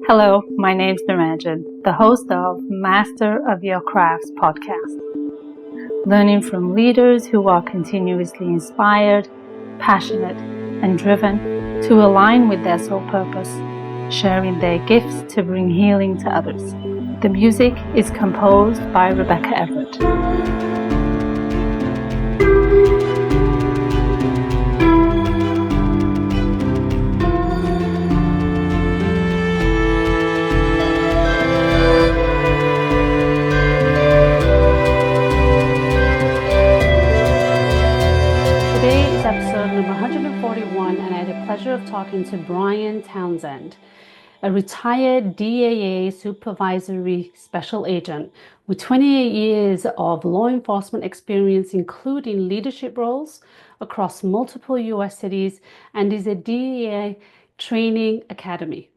Hello, my name's Niranjan, the host of Master of Your Crafts podcast. Learning from leaders who are continuously inspired, passionate, and driven to align with their soul purpose, sharing their gifts to bring healing to others. The music is composed by Rebecca Everett. Today is episode number 141, and I had the pleasure of talking to Brian Townsend, a retired DEA Supervisory Special Agent with 28 years of law enforcement experience, including leadership roles across multiple U.S. cities, and is a DEA Training Academy.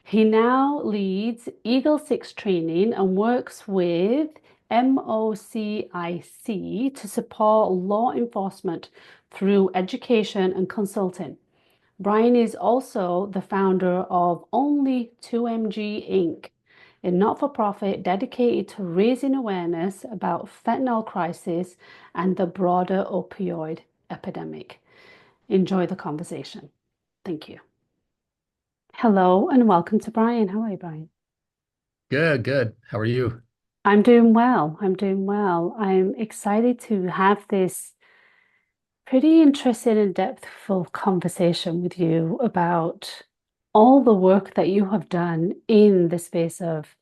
He now leads Eagle 6 training and works with MOCIC to support law enforcement through education and consulting. Brian is also the founder of Only 2MG Inc., a not-for-profit dedicated to raising awareness about fentanyl crisis and the broader opioid epidemic. Enjoy the conversation. Thank you. Hello and welcome to Brian. How are you, Brian? Good. How are you? I'm doing well. I'm excited to have this pretty interesting and depthful conversation with you about all the work that you have done in the space of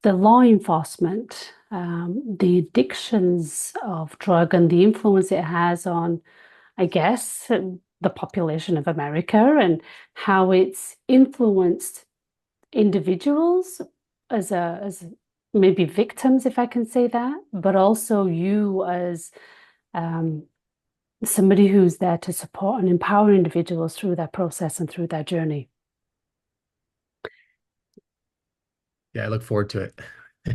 the law enforcement, the addictions of drug and the influence it has on, I guess, the population of America and how it's influenced individuals as maybe victims, if I can say that, but also you as um, somebody who's there to support and empower individuals through that process and through their journey. Yeah, I look forward to it.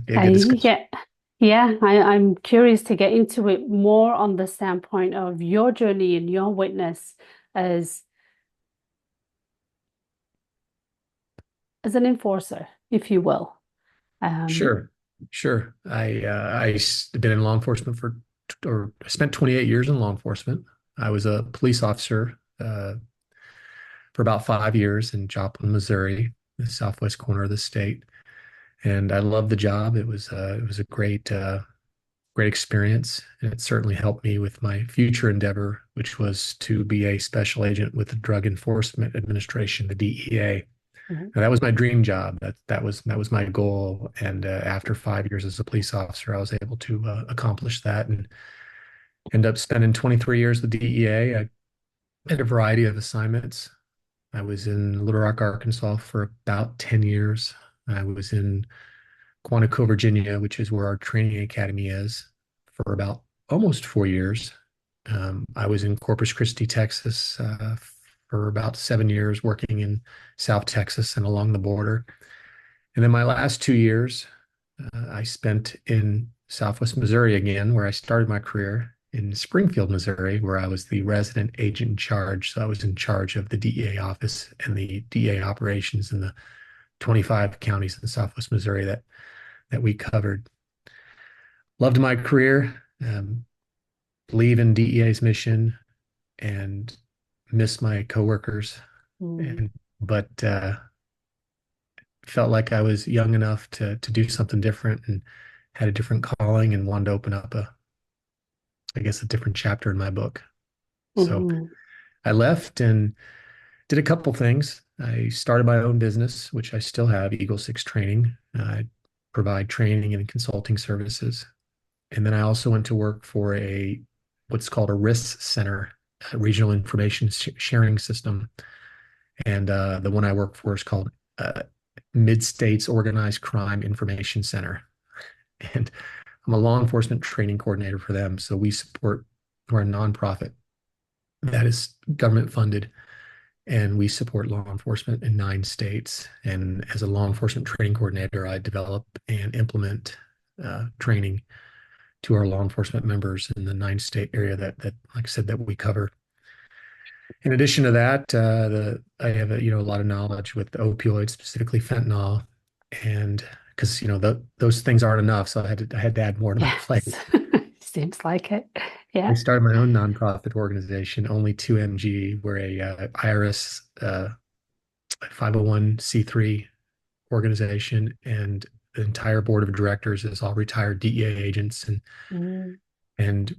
Be a I good discussion. yeah, I'm curious to get into it more on the standpoint of your journey and your witness as as an enforcer, if you will. Um, Sure, sure. I've been in law enforcement or I spent 28 years in law enforcement. I was a police officer for about 5 years in Joplin, Missouri, the southwest corner of the state, and I loved the job. It was a great experience, and it certainly helped me with my future endeavor, which was to be a special agent with the Drug Enforcement Administration, the DEA. mhm. And that was my dream job. That was my goal. And after 5 years as a police officer, I was able to accomplish that and end up spending 23 years with the DEA. I had a variety of assignments. I was in Little Rock, Arkansas for about 10 years. I was in Quantico, Virginia, which is where our training academy is, for about almost 4 years. I was in Corpus Christi, Texas, for about 7 years, working in South Texas and along the border. And then my last 2 years, I spent in Southwest Missouri again, where I started my career in Springfield, Missouri, where I was the resident agent in charge. So I was in charge of the DEA office and the DEA operations in the 25 counties in Southwest Missouri that we covered. Loved my career, believe in DEA's mission, and miss my coworkers. Mm. And but felt like I was young enough to do something different and had a different calling and wanted to open up I guess, a different chapter in my book. So Mhm. I left and did a couple things. I started my own business, which I still have, Eagle 6 Training. I provide training and consulting services. And then I also went to work for what's called a RIS center, a regional information sharing system. And the one I work for is called Mid-States Organized Crime Information Center. And I'm a law enforcement training coordinator for them. So we're a nonprofit that is government funded, and we support law enforcement in 9 states. And as a law enforcement training coordinator, I develop and implement training to our law enforcement members in the 9 state area that, like I said, that we cover. In addition to that, I have a lot of knowledge with opioids, specifically fentanyl, and because those things aren't enough, so I had to add more to my plate. Yes. Seems like it. I Yeah. started my own nonprofit organization, Only 2MG. We're a IRS 501(c)(3) organization, and the entire board of directors is all retired DEA agents, Mm, and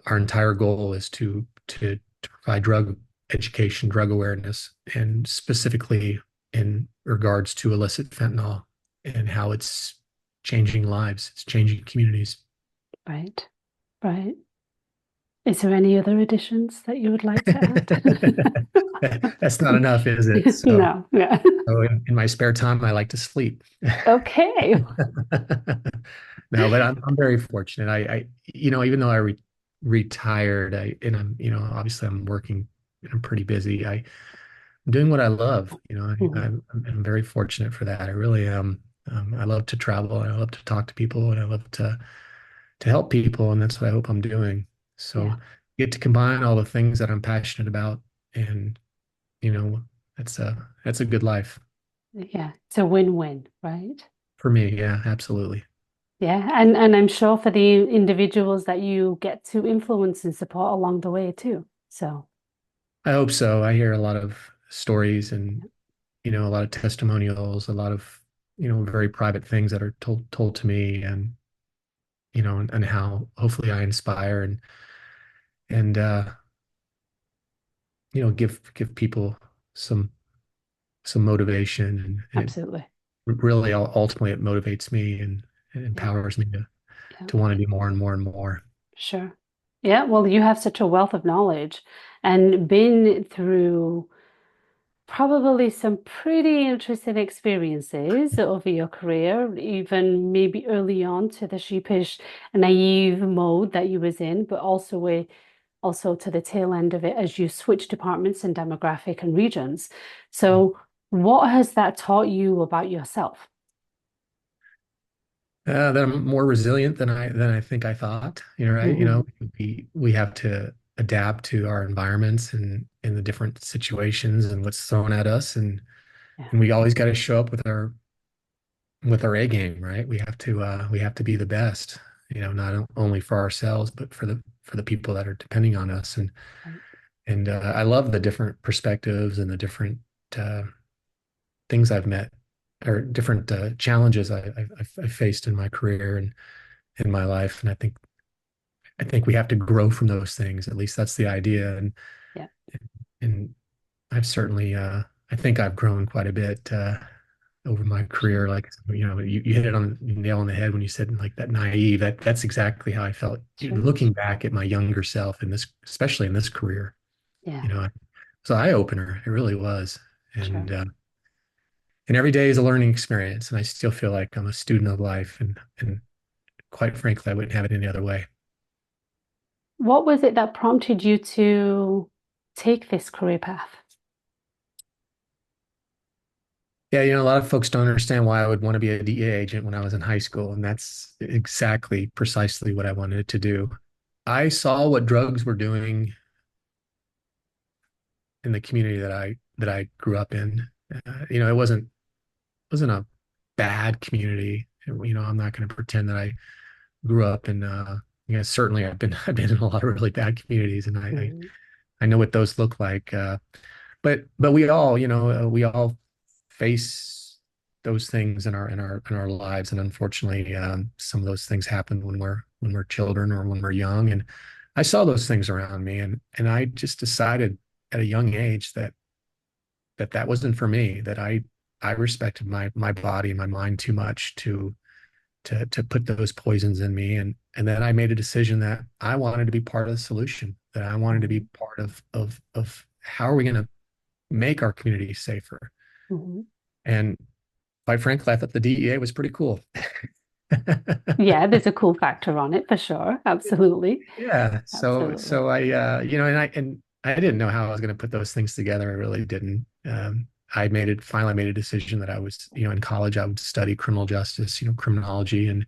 our entire goal is to provide drug education, drug awareness, and specifically in regards to illicit fentanyl and how it's changing lives, it's changing communities. right. Right. Is there any other additions that you would like to add? That's not enough, is it? So, No. Yeah. so in my spare time, I like to sleep. Okay. No, but I'm very fortunate. Even though retired, obviously I'm working, I'm pretty busy. I'm doing what I love. Mhm. I'm very fortunate for that. I really am. I love to travel, and I love to talk to people, and I love to help people, and that's what I hope I'm doing. Yeah. So get to combine all the things that I'm passionate about, and you know, that's a good life Yeah. It's a win-win, right? for me. Yeah, absolutely. Yeah. And I'm sure for the individuals that you get to influence and support along the way too. So, I hope so. I hear a lot of stories and a lot of testimonials, a lot of very private things that are told to me, and how hopefully I inspire and give people some some motivation and absolutely. really ultimately it motivates me and it Yeah. empowers me Yeah. to want to do more and more and more. Sure. Yeah. Well, you have such a wealth of knowledge and been through probably some pretty interesting experiences over your career, even maybe early on to the sheepish, naive mode that you was in, but also to the tail end of it as you switch departments and demographic and regions. So, what has that taught you about yourself? That I'm more resilient than I think I thought. Right? Hmm. We have to adapt to our environments and in the different situations and what's thrown at us, Yeah, and we always got to show up with our A game, right? We have to be the best, not only for ourselves but for the people that are depending on us. right. And I love the different perspectives and the different uh, things I've met or different challenges I've faced in my career and in my life. And I think we have to grow from those things. At least that's the idea. Yeah, And I've certainly I think I've grown quite a bit over my sure. career. Like you hit it on the nail on the head when you said like that naive. That's exactly how I felt Sure. looking back at my younger self in this, especially in this career. Yeah, You know, it's an eye opener. It really was. sure. And every day is a learning experience. And I still feel like I'm a student of life. And quite frankly, I wouldn't have it any other way. What was it that prompted you to take this career path? Yeah, a lot of folks don't understand why I would want to be a DEA agent when I was in high school. And that's exactly precisely what I wanted to do. I saw what drugs were doing in the community that I grew up in. It wasn't a bad community. I'm not going to pretend that I grew up in certainly I've been in a lot of really bad communities, and Mhm. I know what those look like. But we all face those things in our lives, and unfortunately, some of those things happen when we're children or when we're young. And I saw those things around me, and I just decided at a young age that wasn't for me. That I respected my body and my mind too much to put those poisons in me, and then I made a decision that I wanted to be part of the solution, that I wanted to be Mhm. part of how are we going to make our community safer. Mhm. And quite frankly, I thought the DEA was pretty cool. Yeah, there's a cool factor on it for sure. Absolutely. Yeah. So Absolutely. so and I didn't know how I was going to put those things together. I really didn't. I finally made a decision that I was, in college, I would study criminal justice, criminology, and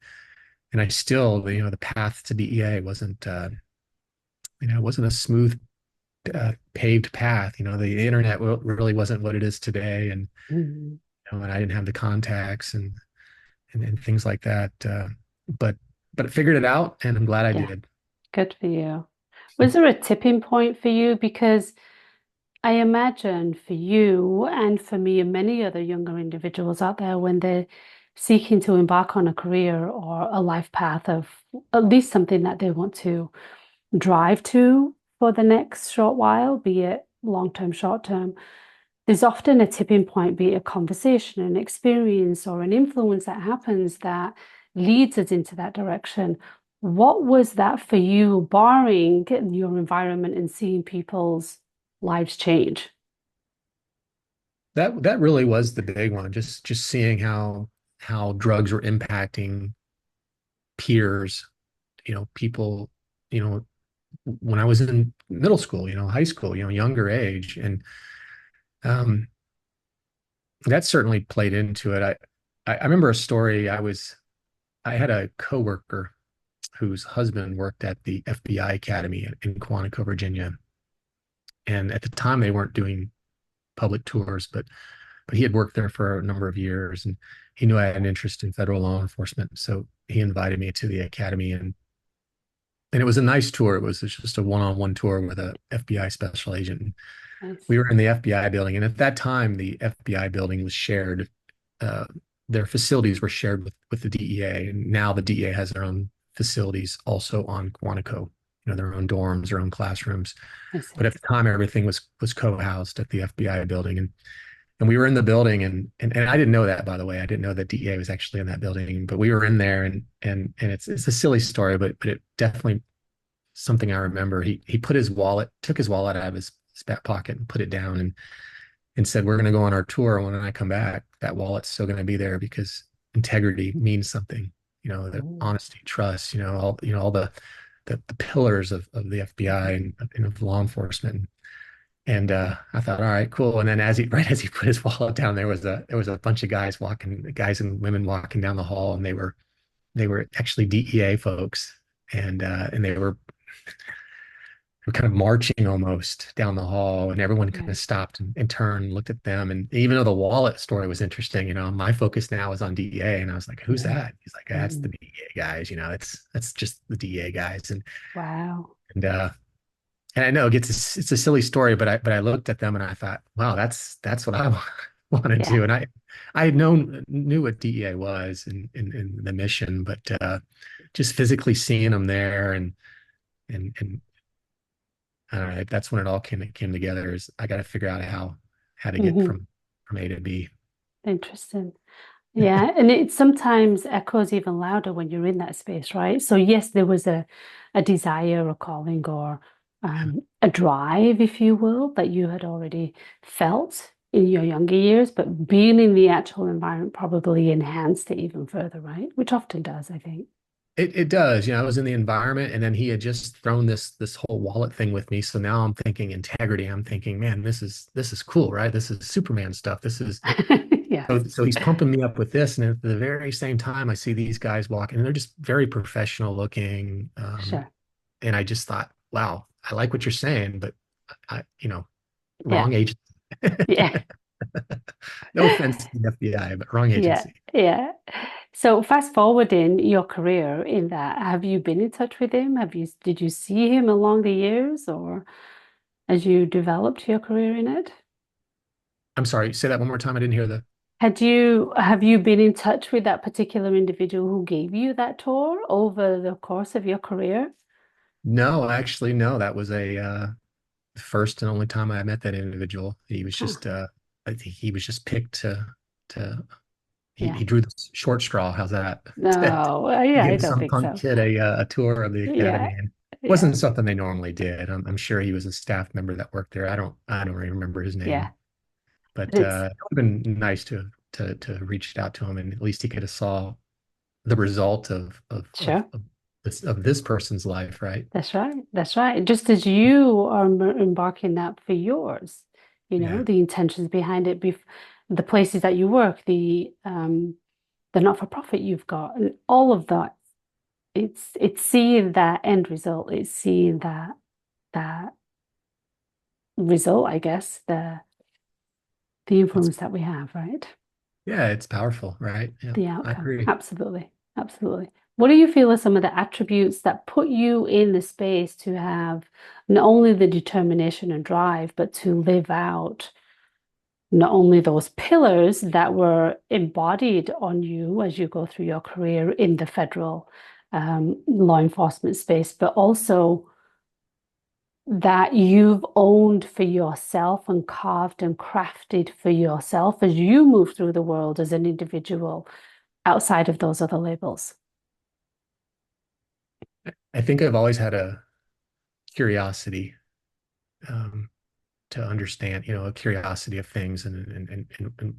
I still, the path to DEA wasn't, it wasn't a smooth paved path. The internet really wasn't what it is today, and Mm, and I didn't have the contacts and things like that. But I figured it out, and I'm glad I yeah, did. good for you. Was there a tipping point for you? Because I imagine for you and for me and many other younger individuals out there, when they're seeking to embark on a career or a life path of at least something that they want to drive to for the next short while, be it long term, short term, there's often a tipping point, be it a conversation, an experience, or an influence that happens that leads us into that direction. What was that for you, barring your environment and seeing people's lives change? That really was the big one. Just seeing how drugs were impacting peers, people, you know, when I was in middle school, high school, younger age, and um, that certainly played into it. I remember a story. I had a coworker whose husband worked at the FBI Academy in Quantico, Virginia, and at the time they weren't doing public tours, but he had worked there for a number of years, and he knew I had an interest in federal law enforcement, so he invited me to the academy, and it was a nice tour. It was just a one-on-one tour with a FBI special agent. Nice. We were in the FBI building, and at that time, the FBI building was shared. Uh, their facilities were shared with the DEA, and now the DEA has their own facilities also on Quantico. Their own dorms, their own classrooms. I But see. at the time, everything was co-housed at the FBI building, and we were in the building, and I didn't know that, by the way. I didn't know that DEA was actually in that building, but we were in there, and it's a silly story, but it definitely something I remember. He took his wallet out of his back pocket and put it down, and said, "We're going to go on our tour. When I come back, that wallet's still going to be there because integrity means something. The Oh, honesty, trust. All the pillars of the FBI and of law enforcement." And I thought, all right, cool. And then right as he put his wallet down, there was a bunch of guys and women walking down the hall, and they were actually DEA folks, and they were kind of marching almost down the hall, and everyone kind of right. stopped and turned and looked at them. And even though the wallet story was interesting, my focus now is on DEA, and I was like, "Who's Yeah. that?" He's like, "That's the Mm. DEA guys. That's just the DEA guys." Wow. And and I know it's a silly story, but I looked at them and I thought, wow, that's what I want to Yeah. do. And I had knew what DEA was and the mission, but just physically seeing them there and I don't know, that's when it all came together. Is I got to figure out how to get Hmm. from A to B. Interesting. Yeah, and it sometimes echoes even louder when you're in that space, right? So yes, there was a desire, a calling, or a drive, if you will, that you had already felt in your younger years, but being in the actual environment probably enhanced it even further, right? Which often does, I think. It does. I was in the environment, and then he had just thrown this whole wallet thing with me. So now I'm thinking integrity. I'm thinking, man, this is cool, right? This is Superman stuff. This is Yes, so he's pumping me up with this, and at the very same time, I see these guys walking, and they're just very professional looking. sure. And I just thought, wow, I like what you're saying, but Yeah, wrong agency. yeah. No offense to the FBI, but wrong Yeah, agency. yeah. So fast forwarding your career in that, have you been in touch with him? Did you see him along the years or as you developed your career in it? I'm sorry, say that one more time. I didn't hear the. Have you been in touch with that particular individual who gave you that tour over the course of your career? No, actually, no. That was a first and only time I met that individual. Huh. I think he was just picked to Yeah. he drew the short straw. How's that? No, To yeah, I give don't some think punk so. kid a tour of the Yeah, academy, and it yeah, wasn't something they normally did. I'm sure he was a staff member that worked there. I don't really remember his yeah. name, But but it's it would have been nice to reach out to him, and at least he could have saw the result sure. of this person's life, right? That's right. That's right. Just as you are embarking that for yours, Yeah. the intentions behind it, the places that you work, the not-for-profit you've got, and all of that. It's seeing that end result. It's seeing that result, I guess, the It's influence that we have, right? yeah, it's powerful, right? Yeah, The I outcome. agree. Absolutely. Absolutely. What do you feel are some of the attributes that put you in the space to have not only the determination and drive, but to live out not only those pillars that were embodied on you as you go through your career in the federal law enforcement space, but also that you've owned for yourself and carved and crafted for yourself as you move through the world as an individual outside of those other labels. I think I've always had a curiosity um, to understand, a curiosity of things and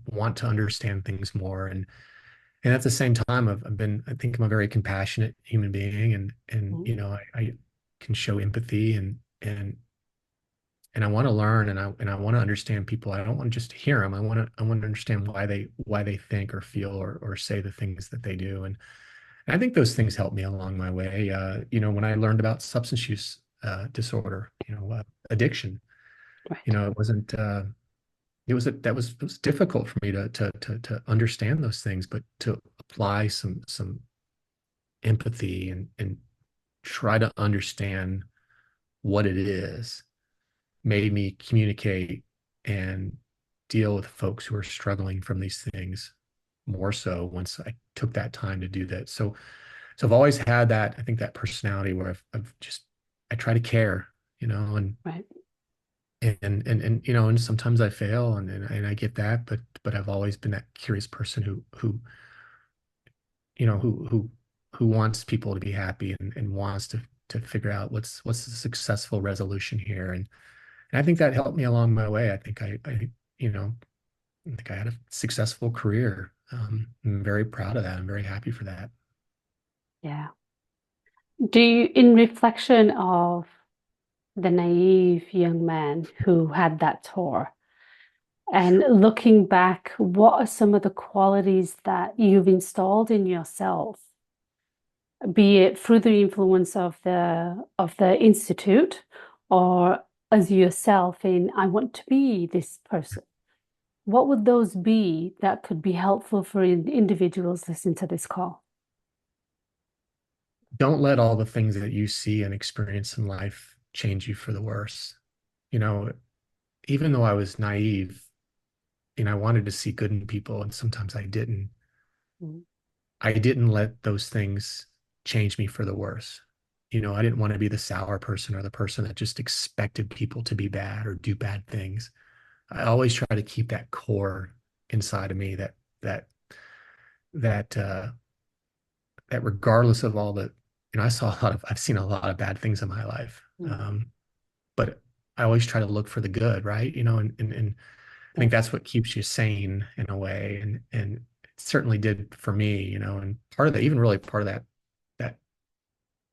want to understand things more. And at the same time, I think I'm a very compassionate human being and, Mm. I can show empathy and I want to learn and I want to understand people. I don't want just to hear them. I want to understand why they think or feel or say the things that they do. And I think those things helped me along my way. When I learned about substance use disorder, addiction, Right. it wasn't it was difficult for me to understand those things, but to apply some empathy and try to understand what it is made me communicate and deal with folks who are struggling from these things more so once I took that time to do that. So I've always had that, I think that personality where I've just, I try to care, and, Right. and sometimes I fail and I get that, but I've always been that curious person you know, who, who, who wants people to be happy and wants to figure out what's the successful resolution here. And I think that helped me along my way. You know, I think I had a successful career. I'm very proud of that. I'm very happy for that. Yeah. Do you, in reflection of the naive young man who had that tour, and looking back, what are some of the qualities that you've installed in yourself, be it through the influence of the institute or as yourself in I want to be this person? What would those be that could be helpful for individuals listening to this call? Don't let all the things that you see and experience in life change you for the worse. You know, even though I was naive, I wanted to see good in people, and sometimes I didn't. Mm. I didn't let those things change me for the worse. I didn't want to be the sour person or the person that just expected people to be bad or do bad things. I always try to keep that core inside of me that that uh that regardless of all the, I've seen a lot of bad things in my life. Mm. But I always try to look for the good, right? And I think Yes. that's what keeps you sane in a way. And it certainly did for me, and part of that, even really part of that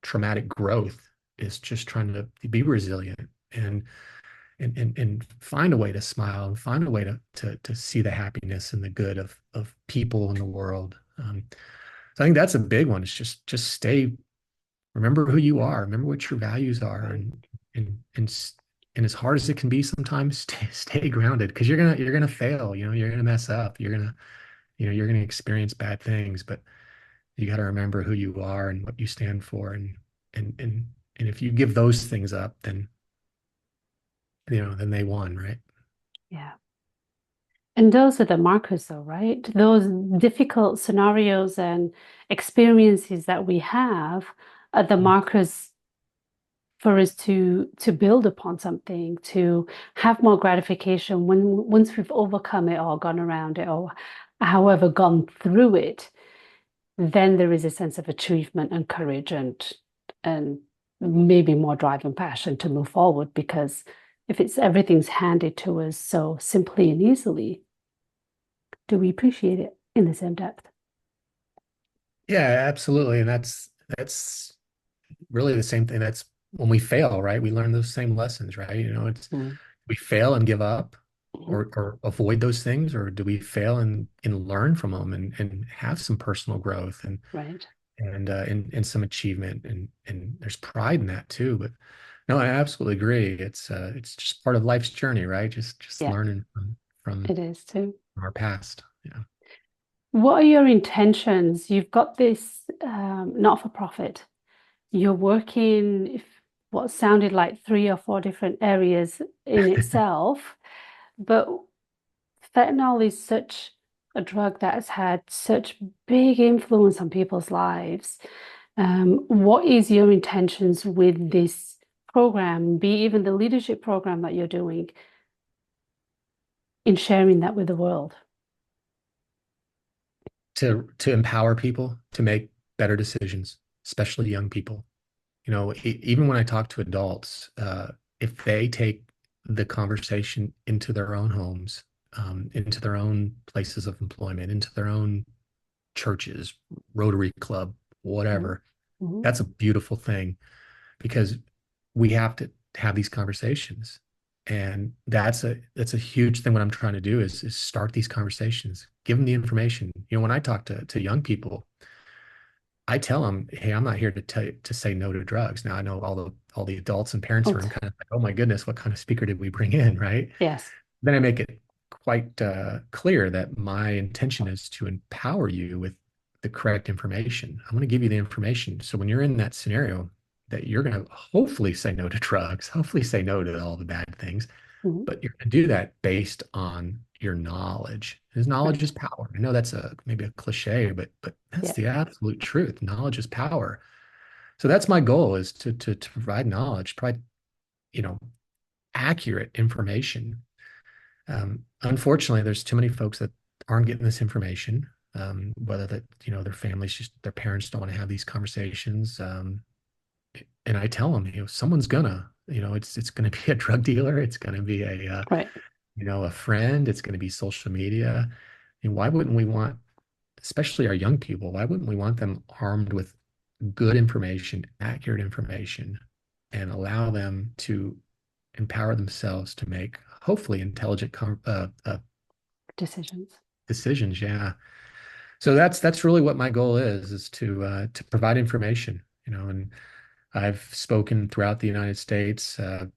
traumatic growth is just trying to be resilient and find a way to smile and find a way to see the happiness and the good of people in the world. So I think that's a big one. It's just remember who you are, remember what your values are, Right. and as hard as it can be sometimes, stay grounded because you're gonna fail. You're gonna mess up. You're gonna experience bad things, but you got to remember who you are and what you stand for, and and and if you give those things up, then they won, right? Yeah. And those are the markers, though, right? Those difficult scenarios and experiences that we have are the markers for us to build upon something, to have more gratification when once we've overcome it or gone around it or however gone through it, then there is a sense of achievement and courage and maybe more drive and passion to move forward because if it's everything's handed to us so simply and easily, do we appreciate it in the same depth? Yeah, absolutely. And that's really the same thing. That's when we fail, right? We learn those same lessons, right? It's Mm. we fail and give up Mhm. or avoid those things, or do we fail and learn from them and have some personal growth Right. and some achievement and there's pride in that too. No, I absolutely agree. It's just part of life's journey, right? Just Yeah, learning it is too. from our past. Yeah. What are your intentions? You've got this not-for-profit. You're working if what sounded like three or four different areas in itself, but fentanyl is such a drug that has had such big influence on people's lives. What is your intentions with this program, be even the leadership program that you're doing, in sharing that with the world? To empower people to make better decisions, especially young people. Even when I talk to adults, if they take the conversation into their own homes, into their own places of employment, into their own churches, Rotary Club, whatever, Mhm. that's a beautiful thing because we have to have these conversations. And that's a huge thing. What I'm trying to do is start these conversations, give them the information. When I talk to young people, I tell them, hey, I'm not here to tell you to say no to drugs. Now I know all the adults and parents Oh, are kind of like, oh my goodness, what kind of speaker did we bring in, right? yes. Then I make it quite clear that my intention is to empower you with the correct information. I'm going to give you the information. So when you're in that scenario, that you're going to hopefully say no to drugs, hopefully say no to all the bad things, Mhm. but you're going to do that based on your knowledge. Because knowledge Right. is power. I know that's maybe a cliche, but that's Yeah. the absolute truth. Knowledge is power. So that's my goal is to provide knowledge, provide, you know, accurate information. Unfortunately, there's too many folks that aren't getting this information. Whether that, their families just their parents don't want to have these conversations. And I tell them, someone's gonna, it's gonna be a drug dealer, it's gonna be Right. a friend, it's gonna be social media. And why wouldn't we want, especially our young people, why wouldn't we want them armed with good information, accurate information, and allow them to empower themselves to make hopefully intelligent Decisions. decisions? Yeah. So that's really what my goal is to provide information. And I've spoken throughout the United States. I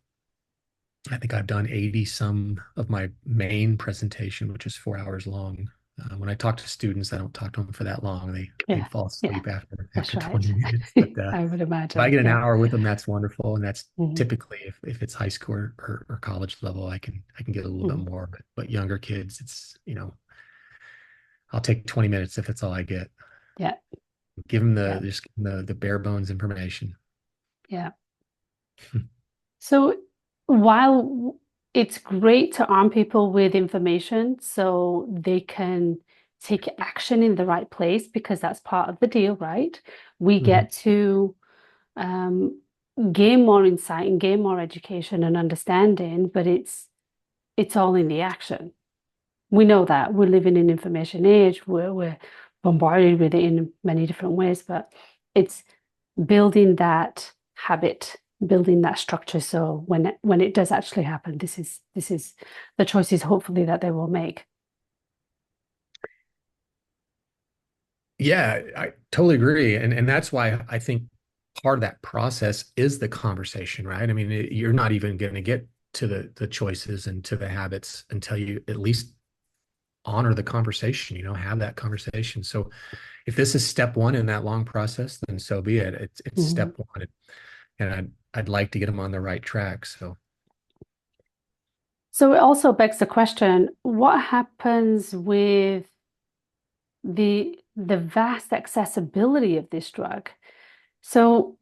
think I've done 80 some of my main presentation, which is 4 hours long. When I talk to students, I don't talk to them for that long. They Yeah. fall Yeah. asleep after That's right. 20 minutes. But I would if I imagine. get an Yeah. hour with them, that's wonderful. And that's Mhm. typically if it's high school or college level, I can get a little bit Mhm. more. But younger kids, I'll take 20 minutes if that's all I get. Yeah. Give them Yeah. the bare bones information. Yeah. So while it's great to arm people with information so they can take action in the right place, because that's part of the deal, right? We Mhm. get to um, gain more insight and gain more education and understanding, but it's all in the action. We know that we're living in information age, we're bombarded with it in many different ways, but it's building that habit, building that structure. So when it does actually happen, this is the choices hopefully that they will make. Yeah, I totally agree. And that's why I think part of that process is the conversation, right? I mean, you're not even going to get to the choices and to the habits until you at least honor the conversation, have that conversation. So if this is step one in that long process, then so be it. It's Mhm. step one. And I'd like to get them on the right track. So So it also begs the question, what happens with the vast accessibility of this drug? So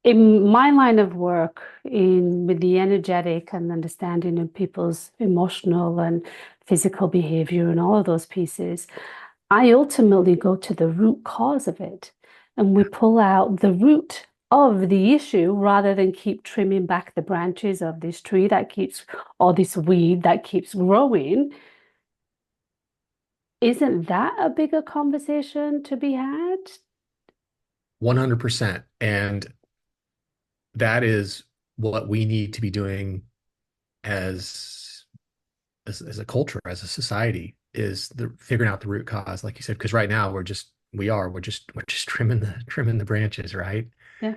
in my line of work in with the energetic and understanding of people's emotional and physical behavior and all of those pieces, I ultimately go to the root cause of it, and we pull out the root of the issue rather than keep trimming back the branches of this tree that keeps, or this weed that keeps growing. Isn't that a bigger conversation to be had? 100%. And that is what we need to be doing as as a culture, as a society, is the figuring out the root cause, like you said, because right now we're just trimming the branches, right? Yeah.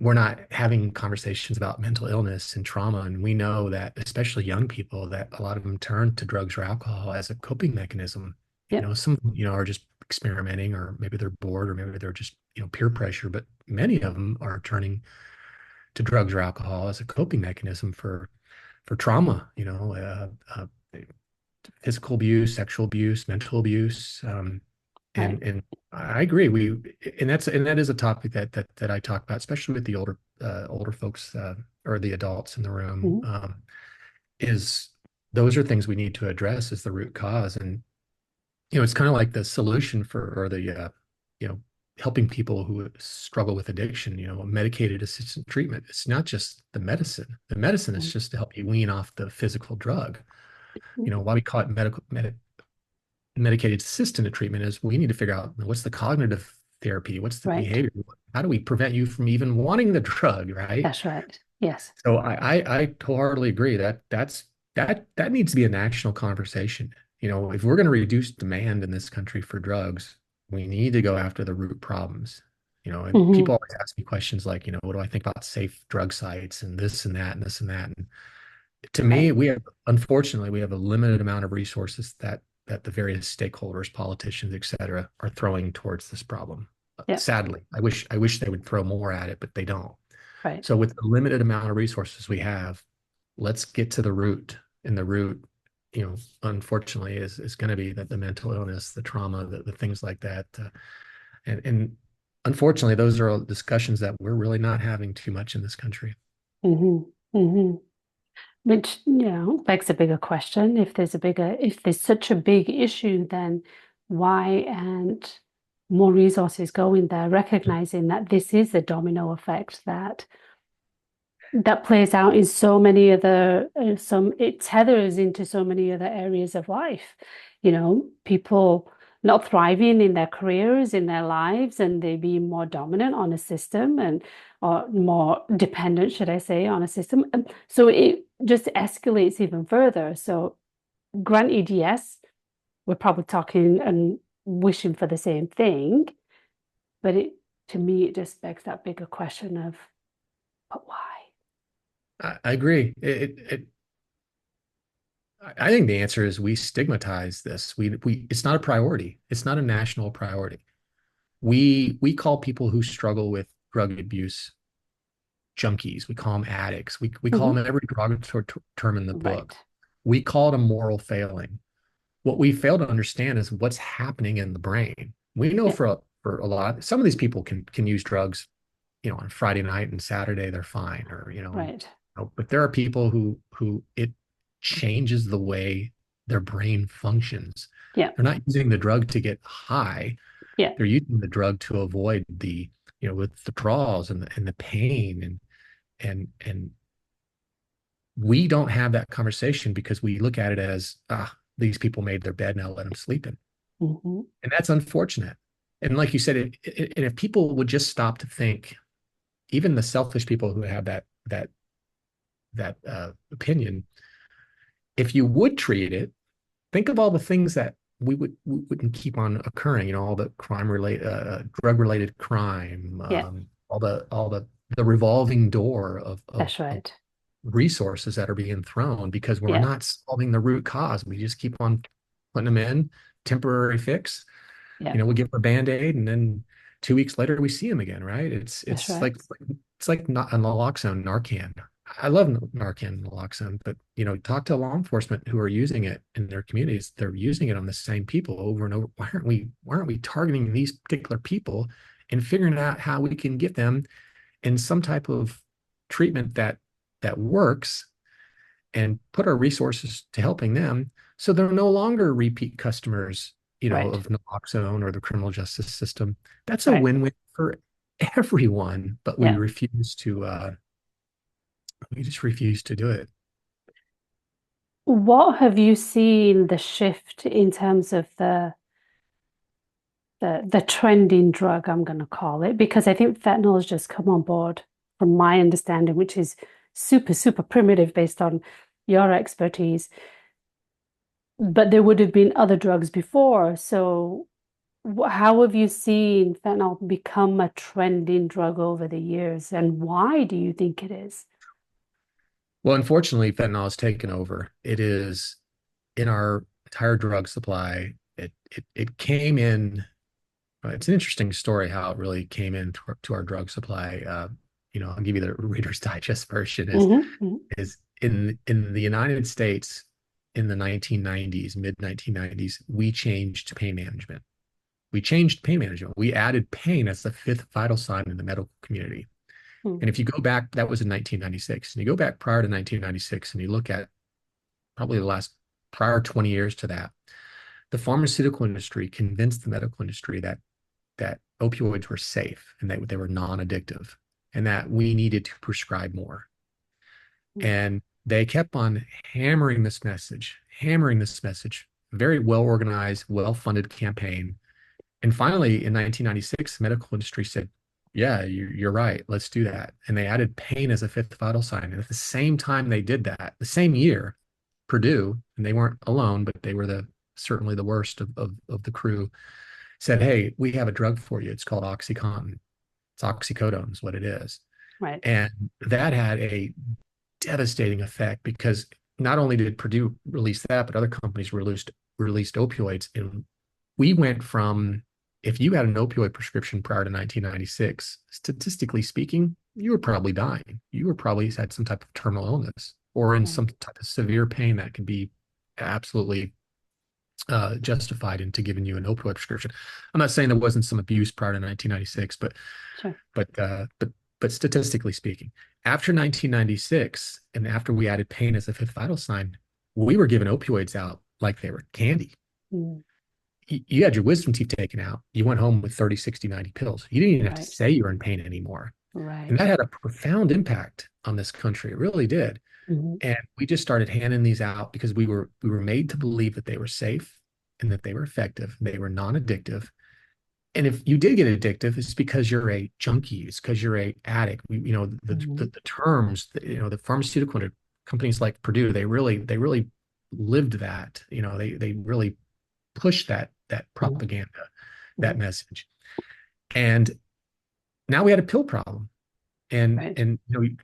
we're not having conversations about mental illness and trauma. And we know that, especially young people, that a lot of them turn to drugs or alcohol as a coping mechanism. Yep. Some, are just experimenting, or maybe they're bored, or maybe they're just, peer pressure. But many of them are turning to drugs or alcohol as a coping mechanism for trauma, physical abuse, sexual abuse, mental abuse. Right. And I agree. That is a topic that I talk about, especially with the older folks, or the adults in the room. Mhm. Is Those are things we need to address as the root cause. And it's kind of like the solution or the you know helping people who struggle with addiction. Medicated assisted treatment. It's not just the medicine. The medicine is just to help you wean off the physical drug. Why we call it medicated assisted treatment is we need to figure out what's the cognitive therapy, what's the Right. behavior, how do we prevent you from even wanting the drug, right? That's right. Yes. So I wholeheartedly agree that needs to be a national conversation. If we're going to reduce demand in this country for drugs, we need to go after the root problems. And Hmm. people always ask me questions like, what do I think about safe drug sites and this and that and this and that. And to me, Right. unfortunately, we have a limited amount of resources that the various stakeholders, politicians, et cetera, are throwing towards this problem. Yep. Sadly, I wish they would throw more at it, but they don't. Right. So with the limited amount of resources we have, let's get to the root. And the root, unfortunately, is going to be the mental illness, the trauma, the things like that. And unfortunately, those are all discussions that we're really not having too much in this country. Hmm. Hmm. Which, begs a bigger question. If there's such a big issue, then why aren't more resources going there, recognizing that this is a domino effect that plays out in so many other it tethers into so many other areas of life. People not thriving in their careers, in their lives, and they being more dominant on a system and or more dependent, should I say, on a system. And so it just escalates even further. So granted, yes, we're probably talking and wishing for the same thing, but to me it just begs that bigger question of, but why? I agree. I think the answer is we stigmatize this. It's not a priority. It's not a national priority. We call people who struggle with drug abuse junkies. We call them addicts. We call Hmm. them every derogatory term in the book. Right. We call it a moral failing. What we fail to understand is what's happening in the brain. We know Yeah. for a lot, some of these people can use drugs, on Friday night and Saturday they're fine, or Right. but there are people who it changes the way their brain functions. Yeah. They're not using the drug to get high. Yeah. They're using the drug to avoid the withdrawals and the pain, and we don't have that conversation because we look at it as, these people made their bed, now let them sleep in. Hmm. And that's unfortunate. And like you said, and if people would just stop to think, even the selfish people who have that opinion, if you would treat it, think of all the things that we wouldn't keep on occurring. All the drug related crime, Yeah. all the revolving door of That's right. resources that are being thrown because we're Yeah. not solving the root cause. We just keep on putting them in, temporary fix. Yeah. We give them a band-aid, and then 2 weeks later we see them again, right? It's That's it's right. like it's like not a naloxone, Narcan. I love Narcan and naloxone, but talk to law enforcement who are using it in their communities. They're using it on the same people over and over. Why aren't we targeting these particular people and figuring out how we can get them in some type of treatment that works, and put our resources to helping them so they're no longer repeat customers, Right. of naloxone or the criminal justice system. That's a Right. win-win for everyone, but we Yeah. refuse to we just refuse to do it. What have you seen the shift in terms of the trending drug, I'm going to call it, because I think fentanyl has just come on board, from my understanding, which is super, super primitive based on your expertise. But there would have been other drugs before. So How have you seen fentanyl become a trending drug over the years, and why do you think it is? Well, unfortunately, fentanyl has taken over. It is in our entire drug supply. It came in. It's an interesting story how it really came to our drug supply. I'll give you the Reader's Digest version. Is Hmm. Hmm. is in the United States in the 1990s, mid 1990s, we changed pain management. We changed pain management. We added pain as the fifth vital sign in the medical community. Hmm. And if you go back, that was in 1996. And you go back prior to 1996 and you look at probably the last prior 20 years to that, the pharmaceutical industry convinced the medical industry that opioids were safe and that they were non-addictive and that we needed to prescribe more. And they kept on hammering this message, very well organized, well funded campaign. And finally, in 1996, the medical industry said, yeah, you're right. Let's do that. And they added pain as a fifth vital sign. And at the same time they did that, the same year, Purdue, and they weren't alone, but they were certainly the worst of the crew, said, hey, we have a drug for you. It's called OxyContin. It's oxycodone is what it is. Right. And that had a devastating effect because not only did Purdue release that, but other companies released opioids. And we went from, if you had an opioid prescription prior to 1996, statistically speaking, you were probably dying. You were probably had some type of terminal illness or in Right. some type of severe pain that can be absolutely justified into giving you an opioid prescription. I'm not saying there wasn't some abuse prior to 1996, Sure. but uh, but but statistically speaking, after 1996 and after we added pain as a fifth vital sign, we were giving opioids out like they were candy. Mm. You had your wisdom teeth taken out. You went home with 30, 60, 90 pills. You didn't even have to Right. say you were in pain anymore. And Right. that had a profound impact on this country. It really did. Hmm. And we just started handing these out because we were made to believe that they were safe and that they were effective, they were non-addictive. And if you did get addictive, it's because you're a junkie, it's because you're a addict. Hmm. The terms, the pharmaceutical companies like Purdue, they really lived that. They really pushed that Hmm. propaganda, that Hmm. message. And now we had a pill problem. And Right. and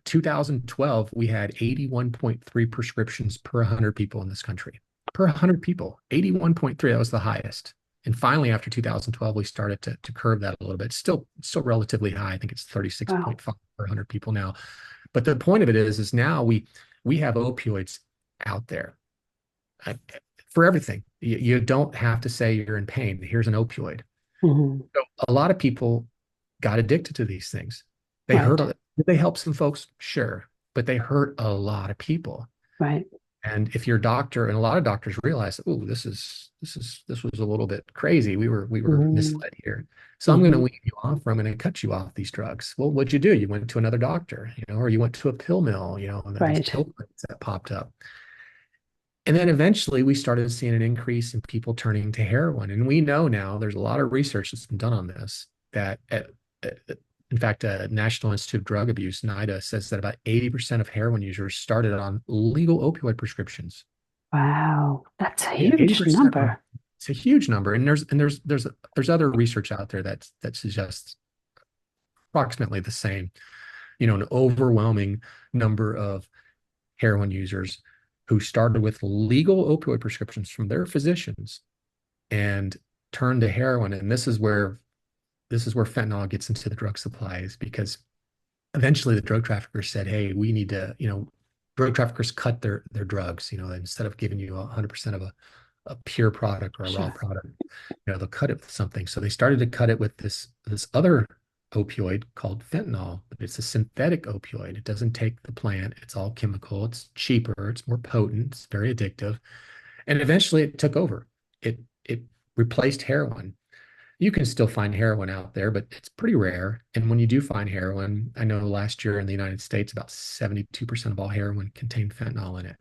2012, we had 81.3 prescriptions per 100 people in this country. Per 100 people, 81.3, that was the highest. And finally, after 2012, we started to curve that a little bit. Still relatively high. I think it's Wow. 36.5 per 100 people now. But the point of it is now we have opioids out there for everything. You don't have to say you're in pain. Here's an opioid. Hmm. So a lot of people got addicted to these things. They hurt. Right. Did they help some folks? Sure, but they hurt a lot of people. Right. And if your doctor, and a lot of doctors realize, oh, this was a little bit crazy. We were Hmm. misled here. So I'm going to Hmm. wean you off from it and cut you off these drugs. Well, what'd you do? You went to another doctor, or you went to a pill mill, and then these Right. pill clinics that popped up. And then eventually we started seeing an increase in people turning to heroin. And we know now there's a lot of research that's been done on this that, in fact, National Institute of Drug Abuse, NIDA, says that about 80% of heroin users started on legal opioid prescriptions. Wow. That's a Yeah, huge 80% number. it's a huge number. And there's other research out there that suggests approximately the same, an overwhelming number of heroin users who started with legal opioid prescriptions from their physicians and turned to heroin. And this is where fentanyl gets into the drug supplies because eventually the drug traffickers said, hey, we need to, drug traffickers cut their drugs, instead of giving you 100% of a pure product or a raw Sure. product, they'll cut it with something. So they started to cut it with this other opioid called fentanyl, but it's a synthetic opioid. It doesn't take the plant. It's all chemical. It's cheaper. It's more potent. It's very addictive. And eventually it took over. It replaced heroin. You can still find heroin out there, but it's pretty rare. And when you do find heroin, I know last year in the United States, about 72% of all heroin contained fentanyl in it.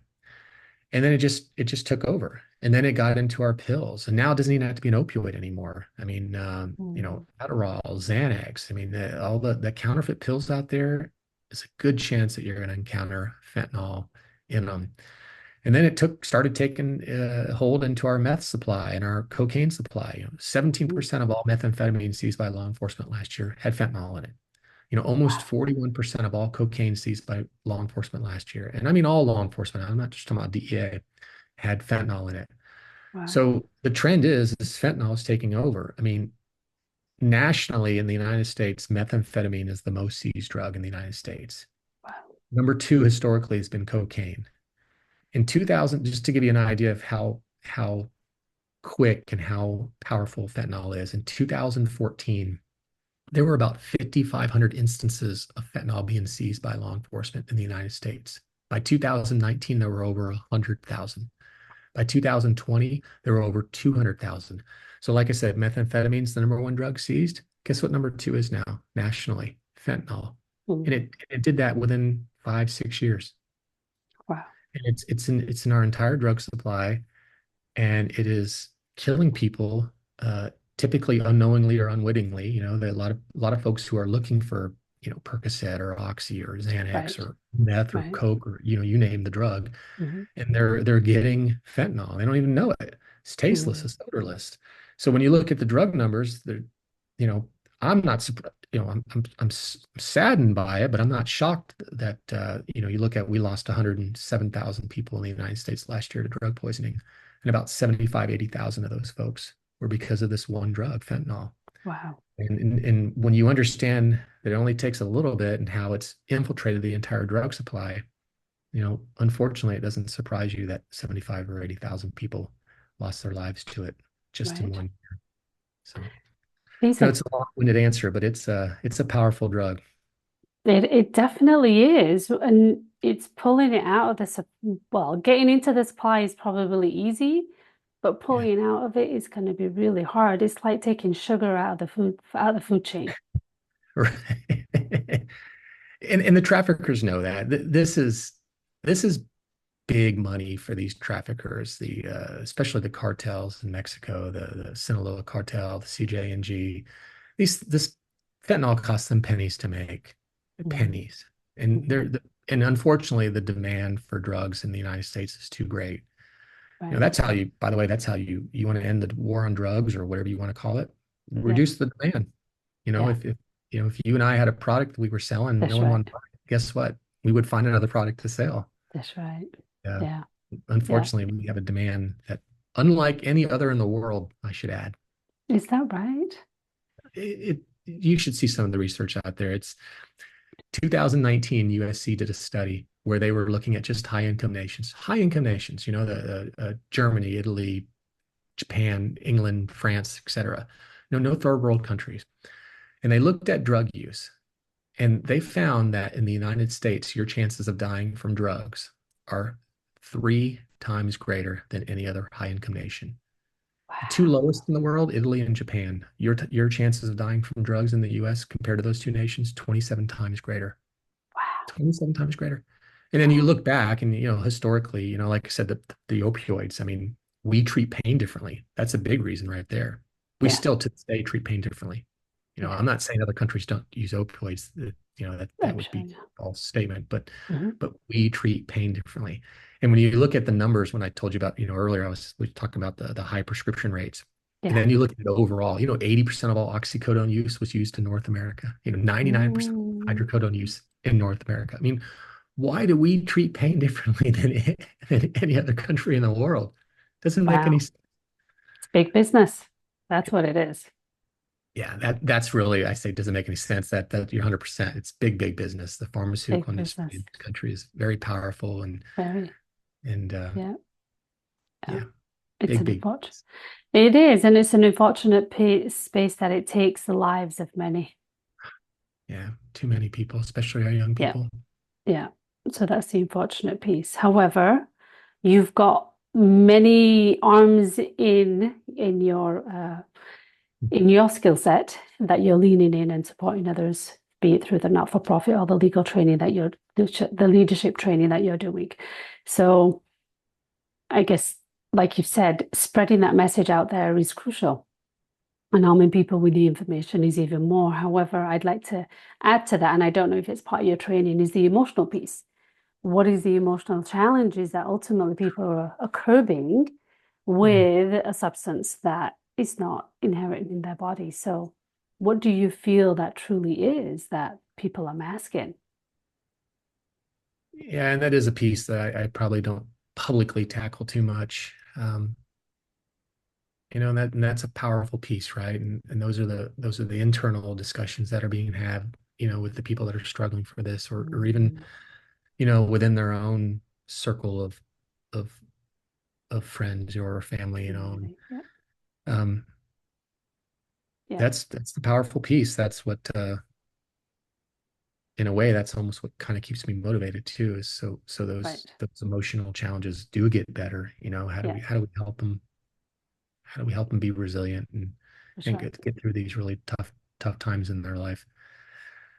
And then it just took over. And then it got into our pills. And now it doesn't even have to be an opioid anymore. I mean, Mm. Adderall, Xanax. I mean, all the counterfeit pills out there, there's a good chance that you're going to encounter fentanyl in them. And then it started taking hold into our meth supply and our cocaine supply. 17% of all methamphetamine seized by law enforcement last year had fentanyl in it. Almost Wow. 41% of all cocaine seized by law enforcement last year. And I mean all law enforcement. I'm not just talking about DEA, had fentanyl in it. Wow. So the trend is fentanyl is taking over. I mean, nationally in the United States, methamphetamine is the most seized drug in the United States. Wow. Number two historically has been cocaine. In 2000, just to give you an idea of how quick and how powerful fentanyl is, in 2014, there were about 5,500 instances of fentanyl being seized by law enforcement in the United States. By 2019, there were over 100,000. By 2020, there were over 200,000. So, like I said, methamphetamine is the number one drug seized. Guess what number two is now nationally? Fentanyl. And Mm. it did that within 5, 6 years. Wow. And it's in our entire drug supply, and it is killing people, typically unknowingly or unwittingly. There are a lot of folks who are looking for Percocet or Oxy or Xanax Right. or meth or Right. Coke or you name the drug, Hmm. and they're getting fentanyl. They don't even know it. It's tasteless. Mm. It's odorless. So when you look at the drug numbers, they're you know I'm not surprised. I'm saddened by it, but I'm not shocked that you look at we lost 107,000 people in the United States last year to drug poisoning, and about 75, 80,000 of those folks were because of this one drug, fentanyl. Wow. And when you understand that it only takes a little bit and how it's infiltrated the entire drug supply, unfortunately, it doesn't surprise you that 75 or 80,000 people lost their lives to it just in Right. 1 year. So, These are it's a long-winded answer, but it's a powerful drug. it definitely is. And it's pulling it out of the well, getting into the supply is probably easy, but Yeah. pulling out of it is going to be really hard. It's like taking sugar out of the food chain. Right. And the traffickers know that. This is big money for these traffickers, especially the cartels in Mexico, the Sinaloa cartel, the CJ&G. This fentanyl costs them pennies to make, Mm. pennies. And Mm. and unfortunately, the demand for drugs in the United States is too great. Right. That's how you, by the way, that's how you want to end the war on drugs or whatever you want to call it. Yeah. Reduce the demand. Yeah. If you and I had a product we were selling, no That's one right. wanted to buy it, guess what? We would find another product to sell. That's right. Uh, Yeah. Yeah. Unfortunately, we have a demand that, unlike any other in the world, I should add, Is that right? you should see some of the research out there. It's 2019, USC did a study where they were looking at just high income nations, Germany, Italy, Japan, England, France, etc. No third world countries. And they looked at drug use, and they found that in the United States, your chances of dying from drugs are 3 times greater than any other high income nation. The two Wow. lowest in the world, Italy and Japan. Your chances of dying from drugs in the US compared to those two nations, 27 times greater. Wow. 27 times greater. And then you Wow. look back and, historically, like I said, the opioids, I mean, we treat pain differently. That's a big reason right there. We Yeah. still to this day treat pain differently. Yeah. I'm not saying other countries don't use opioids. That I'm would sure. be Yeah. a false statement, but Hmm. we treat pain differently. And when you look at the numbers, when I told you about, earlier, we talked about the high prescription rates. And Yeah. then you look at it overall, 80% of all oxycodone use was used in North America. 99% Mm. hydrocodone use in North America. I mean, why do we treat pain differently than any other country in the world? Doesn't make any Wow. sense. It's big business. That's what it is. Yeah, that's really, I say, doesn't make any sense. That you're 100%. It's big business. The Big pharmaceutical industry business. in this country is very powerful, Very. and Yeah. Yeah. yeah, It's an big. unfortunate. It is, and it's an unfortunate space that it takes the lives of many. Yeah, too many people, especially our young Yeah. people. Yeah. So that's the unfortunate piece. However, you've got many arms in your skill set that you're leaning in and supporting others, be it through the not-for-profit or the legal training that the leadership training that you're doing. So I guess, like you've said, spreading that message out there is crucial. And arming people with the information is even more. However, I'd like to add to that, and I don't know if it's part of your training, is the emotional piece. what is the emotional challenges that ultimately people are curbing Mm. with a substance that is not inherent in their body. So, what do you feel that truly is that people are masking? Yeah, and that is a piece that I probably don't publicly tackle too much. And that's a powerful piece, right? And those are the internal discussions that are being had, with the people that are struggling for this, or even, Mm, within their own circle of of friends or family, and, community. Yeah. um, Yeah. that's the powerful piece. That's what, in a way, that's almost what kind of keeps me motivated too. Is so those Right. those emotional challenges do get better. How do Yeah. we how do we help them? How do we help them be resilient and That's and right. get through these really tough times in their life?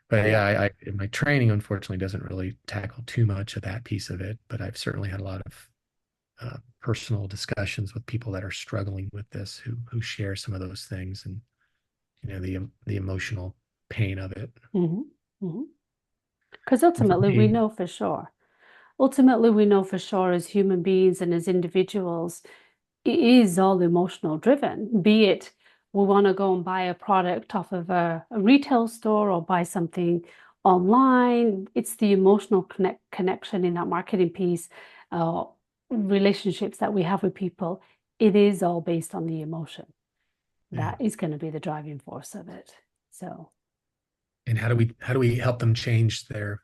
But Yeah. yeah, my training unfortunately doesn't really tackle too much of that piece of it. But I've certainly had a lot of personal discussions with people that are struggling with this, who share some of those things, and the emotional pain of it. Hmm. Hmm. Because And for ultimately, we me, know for sure. Ultimately, we know for sure as human beings and as individuals, it is all emotional driven, be it we want to go and buy a product off of a retail store or buy something online. It's the emotional connection in that marketing piece, uh, relationships that we have with people. It is all based on the emotion. yeah. That is going to be the driving force of it. So, And how do we help them change their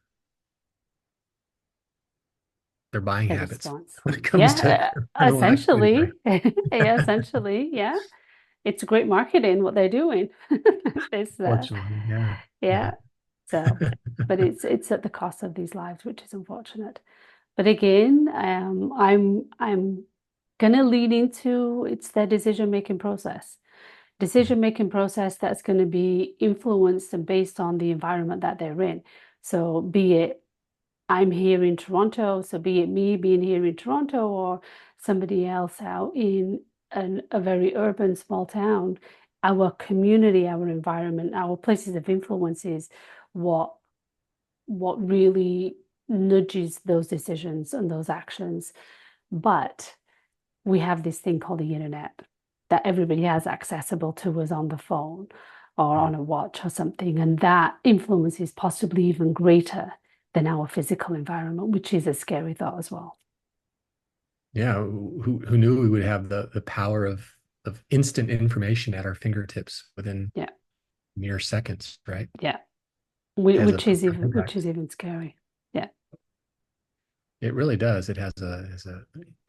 buying the habits response. when it comes to Yeah, criminal activity, right? essentially. Yeah, essentially. Yeah. It's great marketing what they're doing. This, Fortunately, yeah, yeah. yeah. So, but it's at the cost of these lives, which is unfortunate. But again, I'm gonna lean into it's their decision-making process. Decision-making process that's going to be influenced and based on the environment that they're in. So, be it I'm here in Toronto, so be it me being here in Toronto or somebody else out in a very urban small town, our community, our environment, our places of influence is what what really nudges those decisions and those actions. But we have this thing called the internet that everybody has accessible to us on the phone or Yeah. on a watch or something. And that influence is possibly even greater than our physical environment, which is a scary thought as well. Yeah, who knew we would have the power of instant information at our fingertips within Yeah, mere seconds, right? yeah. It has a profound Which is impact. even scary. Yeah, It really does. It has a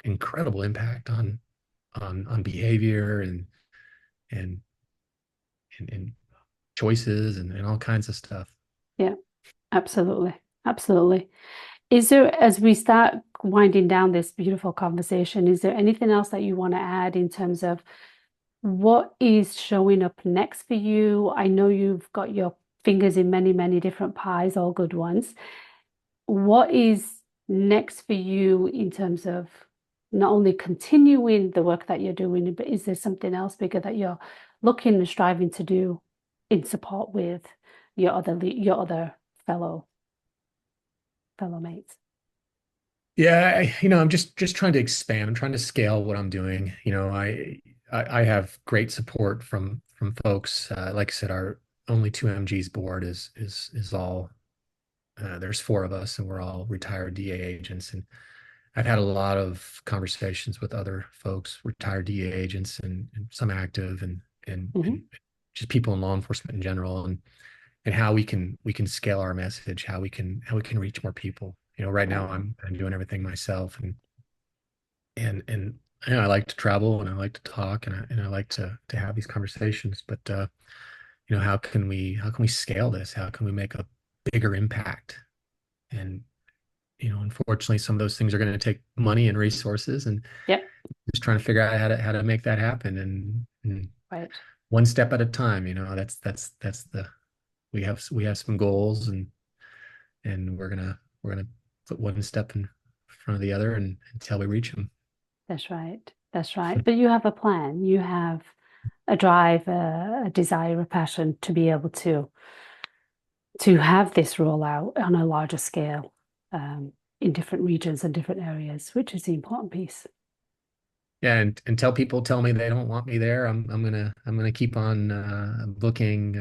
incredible impact on behavior and and choices and all kinds of stuff. yeah, absolutely. Absolutely. Is there, as we start winding down this beautiful conversation, is there anything else that you want to add in terms of what is showing up next for you? I know you've got your fingers in many, many different pies, all good ones. What is next for you in terms of not only continuing the work that you're doing, but is there something else bigger that you're looking and striving to do in support with your other fellow mates? Yeah, I'm just trying to expand. I'm trying to scale what I'm doing. I have great support from folks. Like I said, our only two MGs board is all. There's four of us, and we're all retired DA agents. And I've had a lot of conversations with other folks, retired DA agents, and some active, and Hmm. just people in law enforcement in general, and how we can scale our message, how we can reach more people. Right now Right. I'm doing everything myself, and I like to travel, and I like to talk, and I like to have these conversations. But how can we scale this? How can we make a bigger impact? And unfortunately, some of those things are going to take money and resources, and Yep. just trying to figure out how to make that happen, and Right. one step at a time. That's the we have some goals, and we're gonna put one step in front of the other, and until we reach them. That's right. That's right. But you have a plan. You have a drive, a desire, a passion to be able to have this rollout on a larger scale. in different regions and different areas, which is the important piece. Yeah, and until people tell me they don't want me there, I'm gonna keep on looking,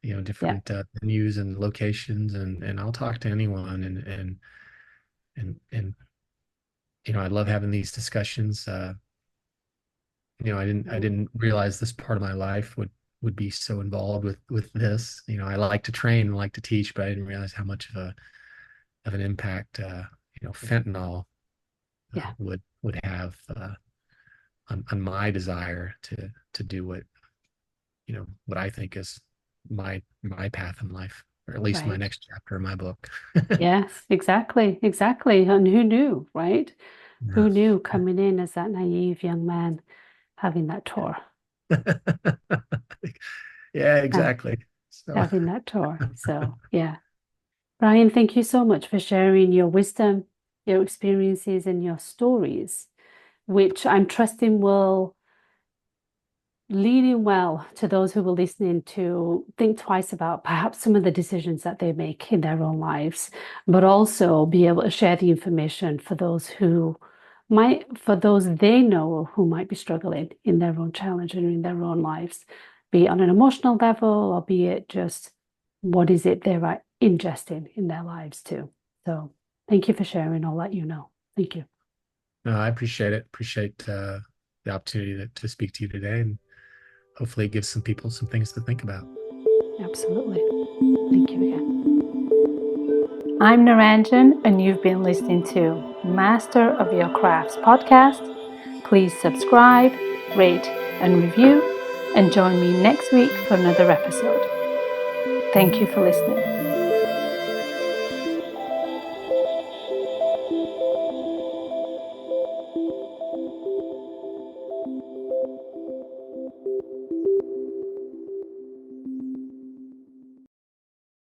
Yeah, different venues and locations, and I'll talk to anyone, and I love having these discussions. I right. didn't realize this part of my life would be so involved with this. I like to train, like to teach, but I didn't realize how much of an impact fentanyl Yeah, would have on my desire to do what I think is my path in life, or at least my right. next chapter in my book. Yes, exactly, exactly. And who knew, right? Yeah. Who knew coming in as that naive young man having that tour, Yeah, ha- exactly. So having that tour. So, yeah. Brian, thank you so much for sharing your wisdom, your experiences, and your stories, which I'm trusting will leading well to those who were listening to think twice about perhaps some of the decisions that they make in their own lives, but also be able to share the information for those they know who might be struggling in their own challenge and in their own lives, be it on an emotional level or be it just what is it they're ingesting in their lives too. So thank you for sharing all that you know. Thank you. no, I appreciate it. Appreciate the opportunity to speak to you today, and hopefully it gives some people some things to think about. Absolutely. Thank you again. I'm Naranjan, and you've been listening to Master of Your Crafts podcast. Please subscribe, rate, and review, and join me next week for another episode. Thank you for listening.